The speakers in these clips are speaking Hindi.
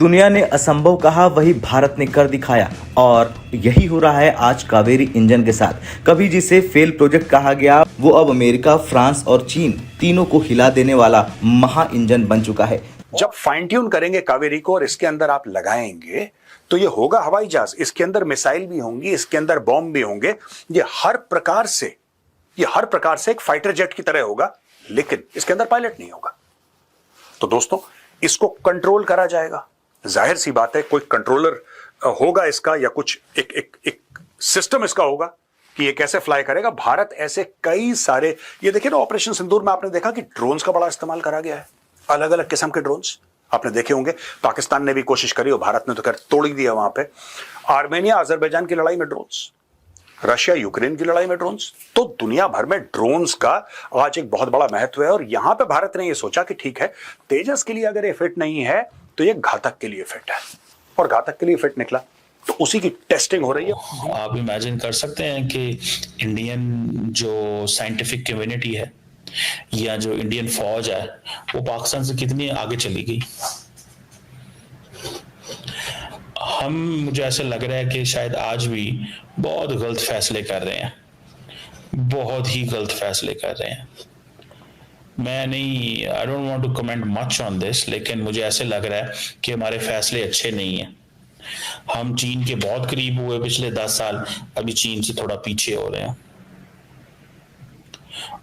दुनिया ने असंभव कहा, वही भारत ने कर दिखाया। और यही हो रहा है आज कावेरी इंजन के साथ। कभी जिसे फेल प्रोजेक्ट कहा गया, वो अब अमेरिका, फ्रांस और चीन तीनों को हिला देने वाला महा इंजन बन चुका है। जब फाइन ट्यून करेंगे कावेरी को और इसके अंदर आप लगाएंगे तो ये होगा हवाई जहाज। इसके अंदर मिसाइल भी होंगी, इसके अंदर बॉम्ब भी होंगे। ये हर प्रकार से एक फाइटर जेट की तरह होगा, लेकिन इसके अंदर पायलट नहीं होगा। तो दोस्तों, इसको कंट्रोल करा जाएगा। जाहिर सी बात है, कोई कंट्रोलर होगा इसका, या कुछ एक सिस्टम इसका होगा कि ये कैसे फ्लाई करेगा। भारत ऐसे कई सारे, ये देखिए ना, ऑपरेशन सिंदूर में आपने देखा कि ड्रोन्स का बड़ा इस्तेमाल करा गया है। अलग अलग किस्म के ड्रोन्स आपने देखे होंगे। पाकिस्तान ने भी कोशिश करी और भारत ने तो खैर तोड़ ही दिया वहां पे। आर्मेनिया अजरबैजान की लड़ाई में ड्रोन्स, रशिया यूक्रेन की लड़ाई में ड्रोन्स। तो दुनिया भर में ड्रोन्स का आज एक बहुत बड़ा महत्व है। और यहां पे भारत ने यह सोचा कि ठीक है, तेजस के लिए अगर ये फिट नहीं है तो ये घातक के लिए फिट है, और घातक के लिए फिट निकला। तो उसी की टेस्टिंग हो रही है। आप इमेजिन कर सकते हैं कि इंडियन जो साइंटिफिक कम्युनिटी है या जो इंडियन फौज है वो पाकिस्तान से कितनी आगे चली गई। मुझे ऐसा लग रहा है कि शायद आज भी बहुत गलत फैसले कर रहे हैं, बहुत ही गलत फैसले कर रहे हैं। मैं नहीं, I don't want to comment much on this, लेकिन मुझे ऐसे लग रहा है कि हमारे फैसले अच्छे नहीं हैं। हम चीन के बहुत करीब हुए पिछले 10 साल, अभी चीन से थोड़ा पीछे हो रहे हैं।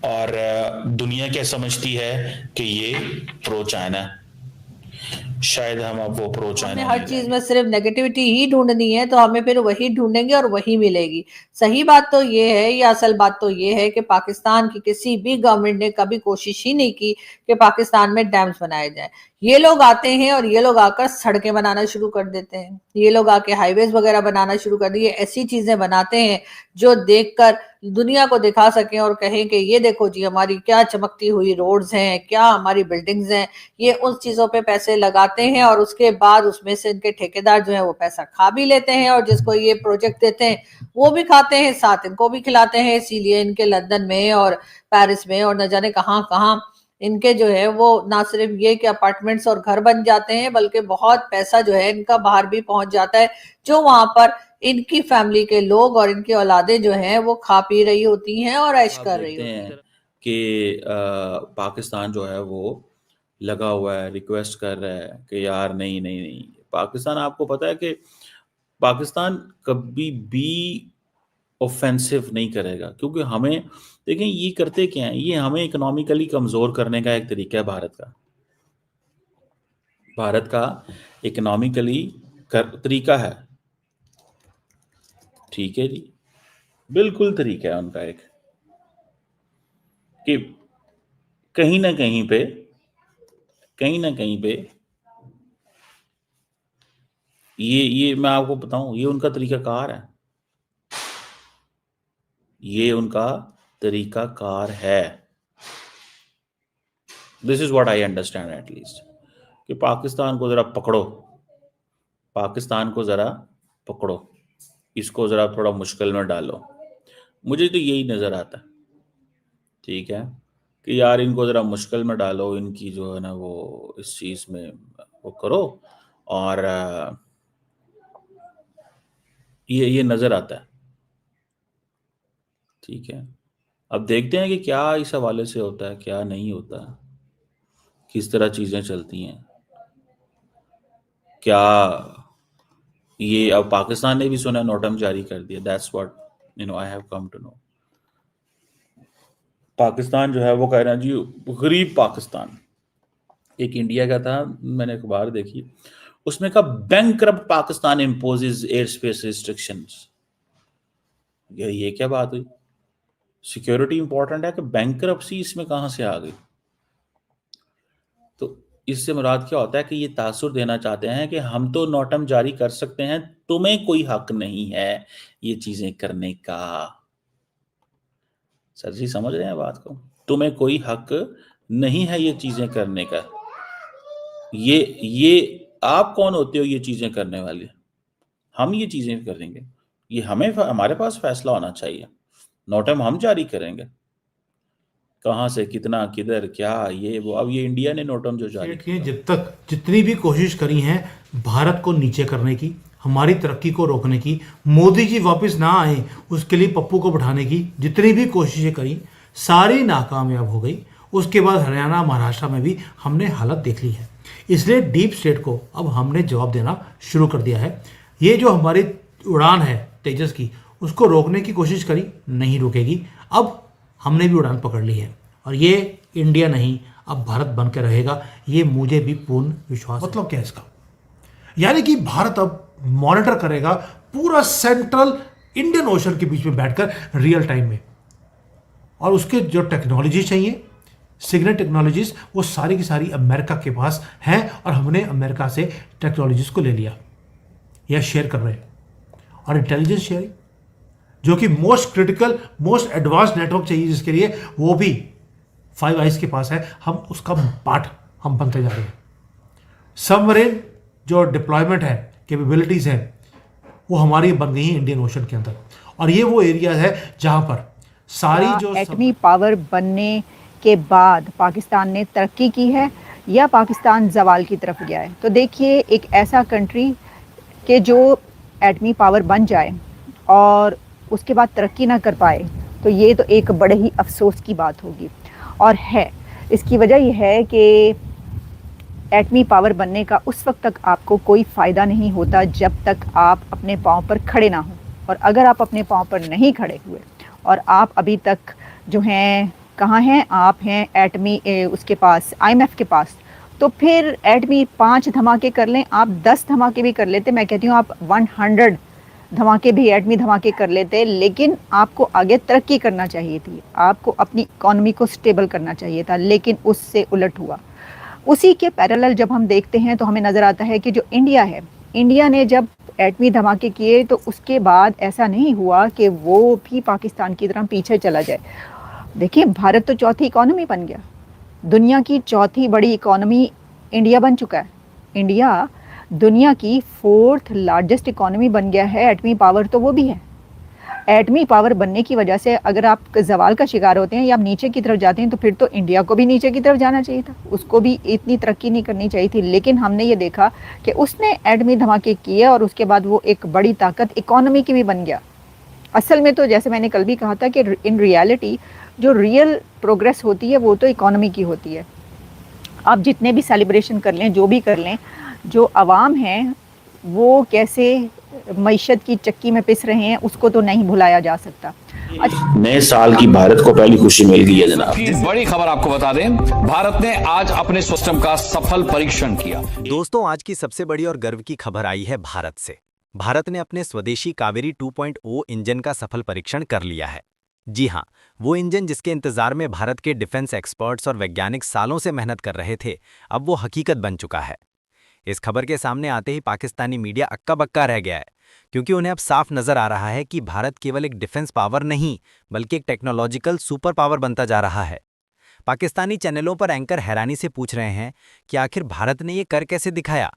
और दुनिया क्या समझती है कि ये प्रो चाइना है। शायद हम अब वो प्रो चाइना, हर चीज में सिर्फ नेगेटिविटी ही ढूंढनी है तो हमें फिर वही ढूंढेंगे और वही मिलेगी। सही बात तो ये है, या असल बात तो ये है कि पाकिस्तान की किसी भी गवर्नमेंट ने कभी कोशिश ही नहीं की कि पाकिस्तान में डैम्स बनाए जाए। ये लोग आते हैं और ये लोग आकर सड़कें बनाना शुरू कर देते हैं, ये लोग आके हाईवेज वगैरह बनाना शुरू कर दिए। ऐसी चीजें बनाते हैं जो देखकर दुनिया को दिखा सकें और कहें कि ये देखो जी, हमारी क्या चमकती हुई रोड्स हैं, क्या हमारी बिल्डिंग्स हैं। ये उन चीजों पे पैसे लगाते हैं और उसके बाद उसमें से इनके ठेकेदार जो है वो पैसा खा भी लेते हैं, और जिसको ये प्रोजेक्ट देते हैं वो भी खाते हैं, साथ इनको भी खिलाते हैं। इसीलिए इनके लंदन में और पेरिस में और न जाने कहाँ कहाँ इनके जो है वो ना सिर्फ ये कि अपार्टमेंट्स और घर बन जाते हैं, बल्कि बहुत पैसा जो है इनका बाहर भी पहुंच जाता है, जो वहां पर इनकी फैमिली के लोग और इनकी औलादें जो हैं वो खा पी रही होती हैं और ऐश कर रही होती हैं। कि पाकिस्तान जो है वो लगा हुआ है, रिक्वेस्ट कर रहा है कि यार नहीं नहीं नहीं। पाकिस्तान, आपको पता है कि पाकिस्तान कभी भी ऑफेंसिव नहीं करेगा, क्योंकि हमें, देखें ये करते क्या हैं, ये हमें इकोनॉमिकली कमजोर करने का एक तरीका है भारत का इकोनॉमिकली तरीका है। ठीक है जी, बिल्कुल तरीका है उनका एक, कि कहीं ना कहीं पे ये मैं आपको बताऊं, ये उनका तरीकाकार है, ये उनका तरीकाकार है। This is what I understand at least, कि पाकिस्तान को जरा पकड़ो, इसको जरा थोड़ा मुश्किल में डालो। मुझे तो यही नजर आता है, ठीक है, कि यार इनको जरा मुश्किल में डालो, इनकी जो है ना वो इस चीज में वो करो, और ये नजर आता है। ठीक है, अब देखते हैं कि क्या इस हवाले से होता है, क्या नहीं होता, किस तरह चीजें चलती हैं। क्या ये अब पाकिस्तान ने भी सुना नोटम जारी कर दिया, that's what I have come to know. Pakistan जो है वो कह रहा है जी, गरीब पाकिस्तान। एक इंडिया का था, मैंने अखबार देखी, उसमें कहा bankrupt Pakistan imposes air space restrictions. ये क्या बात हुई? सिक्योरिटी इंपॉर्टेंट है कि बैंकरप्सी इसमें कहां से आ गई? तो इससे मुराद क्या होता है कि ये तासुर देना चाहते हैं कि हम तो नोटम जारी कर सकते हैं, तुम्हें कोई हक नहीं है ये चीजें करने का। सर जी समझ रहे हैं बात को? तुम्हें कोई हक नहीं है ये चीजें करने का। ये आप कौन होते हो ये चीजें करने वाले? हम ये चीजें करेंगे, ये हमारे पास फैसला होना चाहिए, नोटम हम जारी करेंगे। कहाँ से कितना, किधर, क्या, ये वो। अब ये इंडिया ने नोटम जो जारी कि जब तक जितनी भी कोशिश करी है भारत को नीचे करने की, हमारी तरक्की को रोकने की, मोदी जी वापस ना आए उसके लिए पप्पू को बैठाने की जितनी भी कोशिशें करी, सारी नाकामयाब हो गई। उसके बाद हरियाणा महाराष्ट्र में भी हमने हालत देख ली है। इसलिए डीप स्टेट को अब हमने जवाब देना शुरू कर दिया है। ये जो हमारी उड़ान है तेजस की, उसको रोकने की कोशिश करी, नहीं रुकेगी। अब हमने भी उड़ान पकड़ ली है और ये इंडिया नहीं अब भारत बन के रहेगा, ये मुझे भी पूर्ण विश्वास। मतलब क्या है इसका? यानी कि भारत अब मॉनिटर करेगा पूरा सेंट्रल इंडियन ओशन के बीच में बैठकर रियल टाइम में, और उसके जो टेक्नोलॉजी चाहिए, सिग्नल टेक्नोलॉजीज, वो सारी की सारी अमेरिका के पास हैं और हमने अमेरिका से टेक्नोलॉजीज को ले लिया या शेयर कर रहे हैं। और इंटेलिजेंस शेयरिंग जो कि most critical, most advance network चाहिए जिसके लिए, वो भी फाइव आइज के पास है। हम उसका पार्ट हम बनते जा रहे हैं। सबमरीन जो डिप्लॉयमेंट है, कैपेबिलिटीज़ हैं, वो हमारी बन गई हैं इंडियन ओशन के अंदर। और ये वो एरिया है जहाँ पर सारी जो एटमी पावर बनने के बाद पाकिस्तान ने तरक्की की है या पाकिस्तान जवाल की तरफ गया है। तो देखिए, एक ऐसा कंट्री के जो एटमी पावर बन जाए और उसके बाद तरक्की ना कर पाए, तो ये तो एक बड़े ही अफसोस की बात होगी। और है, इसकी वजह यह है कि एटमी पावर बनने का उस वक्त तक आपको कोई फ़ायदा नहीं होता जब तक आप अपने पाँव पर खड़े ना हों। और अगर आप अपने पाँव पर नहीं खड़े हुए और आप अभी तक जो हैं, कहाँ हैं आप, हैं एटमी उसके पास, IMF के पास, तो फिर एटमी 5 धमाके कर लें, आप 10 धमाके भी कर लेते, मैं कहती हूँ आप 100 धमाके भी, एटमी धमाके कर लेते, लेकिन आपको आगे तरक्की करना चाहिए थी, आपको अपनी इकॉनमी को स्टेबल करना चाहिए था, लेकिन उससे उलट हुआ। उसी के पैरेलल जब हम देखते हैं तो हमें नज़र आता है कि जो इंडिया है, इंडिया ने जब एटमी धमाके किए तो उसके बाद ऐसा नहीं हुआ कि वो भी पाकिस्तान की तरह पीछे चला जाए। देखिए, भारत तो चौथी इकॉनमी बन गया, दुनिया की चौथी बड़ी इकॉनमी इंडिया बन चुका है। इंडिया दुनिया की 4th लार्जेस्ट इकॉनमी बन गया है। एटमी पावर तो वो भी है। एटमी पावर बनने की वजह से अगर आप जवाल का शिकार होते हैं या आप नीचे की तरफ जाते हैं, तो फिर तो इंडिया को भी नीचे की तरफ जाना चाहिए था, उसको भी इतनी तरक्की नहीं करनी चाहिए थी। लेकिन हमने ये देखा कि उसने एटमी धमाके किए और उसके बाद वो एक बड़ी ताकत इकॉनमी की भी बन गया। असल में तो जैसे मैंने कल भी कहा था कि इन रियलिटी जो रियल प्रोग्रेस होती है वो तो इकॉनमी की होती है। आप जितने भी सेलिब्रेशन कर लें, जो भी कर लें, जो अवाम हैं वो कैसे मईशत की चक्की में पिस रहे हैं, उसको तो नहीं भुलाया जा सकता। नए साल की भारत को पहली खुशी मिल गई है जनाब। बड़ी खबर आपको बता दें, भारत ने आज अपने सिस्टम का सफल परीक्षण किया। दोस्तों, आज की सबसे बड़ी और गर्व की खबर आई है भारत से। भारत ने अपने स्वदेशी कावेरी 2.0 इंजन का सफल परीक्षण कर लिया है। जी हां, वो इंजन जिसके इंतजार में भारत के डिफेंस एक्सपर्ट्स और वैज्ञानिक सालों से मेहनत कर रहे थे, अब वो हकीकत बन चुका है। इस खबर के सामने आते ही पाकिस्तानी मीडिया अक्का बक्का रह गया है, क्योंकि उन्हें अब साफ नजर आ रहा है कि भारत केवल एक डिफेंस पावर नहीं, बल्कि एक टेक्नोलॉजिकल सुपर पावर बनता जा रहा है। पाकिस्तानी चैनलों पर एंकर हैरानी से पूछ रहे हैं कि आखिर भारत ने ये कर कैसे दिखाया।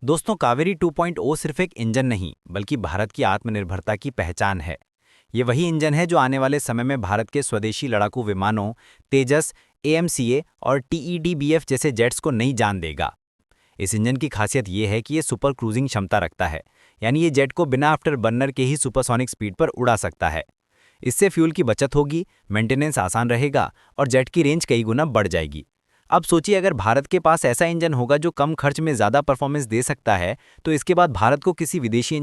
दोस्तों, कावेरी 2.0 सिर्फ एक इंजन नहीं, बल्कि भारत की आत्मनिर्भरता की पहचान है। ये वही इंजन है जो आने वाले समय में भारत के स्वदेशी लड़ाकू विमानों तेजस, AMCA और TEDBF जैसे जेट्स को नई जान देगा। इस इंजन की खासियत ये है कि ये सुपर क्रूजिंग क्षमता रखता है, यानी ये जेट को बिना आफ्टर बर्नर के ही सुपरसोनिक स्पीड पर उड़ा सकता है। इससे फ्यूल की बचत होगी, मेंटेनेंस आसान रहेगा और जेट की रेंज कई गुना बढ़ जाएगी। अब सोचिए, अगर भारत के पास ऐसा इंजन होगा जो कम खर्च में ज़्यादा परफॉर्मेंस दे सकता है, तो इसके बाद भारत को किसी विदेशी